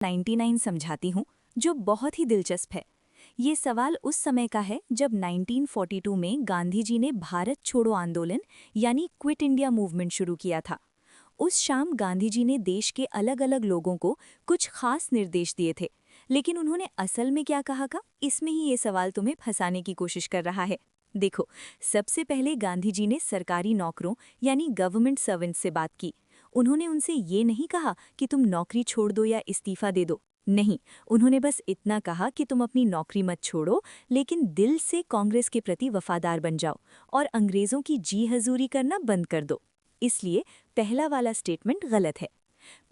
99 समझाती हूँ, जो बहुत ही दिलचस्प है। ये सवाल उस समय का है जब 1942 में गांधी जी ने भारत छोड़ो आंदोलन यानी क्विट इंडिया मूवमेंट शुरू किया था। उस शाम गांधी जी ने देश के अलग अलग लोगों को कुछ खास निर्देश दिए थे, लेकिन उन्होंने असल में क्या कहा था, इसमें ही ये सवाल तुम्हें फंसाने की कोशिश कर रहा है। देखो, सबसे पहले गांधी जी ने सरकारी नौकरों यानी गवर्नमेंट सर्वेंट से बात की। उन्होंने उनसे ये नहीं कहा कि तुम नौकरी छोड़ दो या इस्तीफा दे दो। नहीं, उन्होंने बस इतना कहा कि तुम अपनी नौकरी मत छोड़ो, लेकिन दिल से कांग्रेस के प्रति वफादार बन जाओ और अंग्रेजों की जी हजूरी करना बंद कर दो। इसलिए पहला वाला स्टेटमेंट गलत है।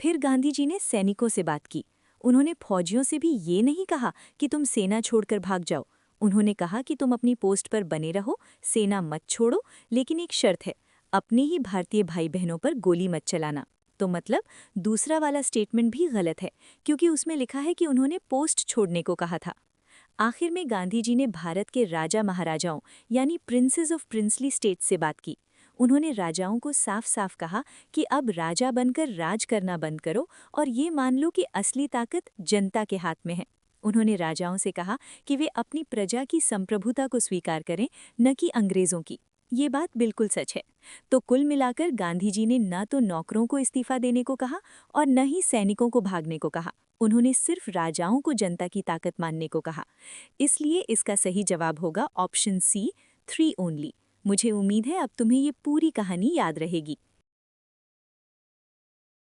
फिर गांधी जी ने सैनिकों से बात की। उन्होंने फौजियों से भी ये नहीं कहा कि तुम सेना छोड़कर भाग जाओ। उन्होंने कहा कि तुम अपनी पोस्ट पर बने रहो, सेना मत छोड़ो, लेकिन एक शर्त है, अपने ही भारतीय भाई बहनों पर गोली मत चलाना। तो मतलब दूसरा वाला स्टेटमेंट भी गलत है, क्योंकि उसमें लिखा है कि उन्होंने पोस्ट छोड़ने को कहा था। आखिर में गांधी जी ने भारत के राजा महाराजाओं यानी प्रिंसेस ऑफ प्रिंसली स्टेट्स से बात की। उन्होंने राजाओं को साफ साफ कहा कि अब राजा बनकर राज करना बंद करो और ये मान लो कि असली ताकत जनता के हाथ में है। उन्होंने राजाओं से कहा कि वे अपनी प्रजा की संप्रभुता को स्वीकार करें, न कि अंग्रेजों की। ये बात बिल्कुल सच है। तो कुल मिलाकर गांधी जी ने न तो नौकरों को इस्तीफा देने को कहा और न ही सैनिकों को भागने को कहा। उन्होंने सिर्फ राजाओं को जनता की ताकत मानने को कहा। इसलिए इसका सही जवाब होगा ऑप्शन सी, 3 ओनली। मुझे उम्मीद है अब तुम्हें ये पूरी कहानी याद रहेगी।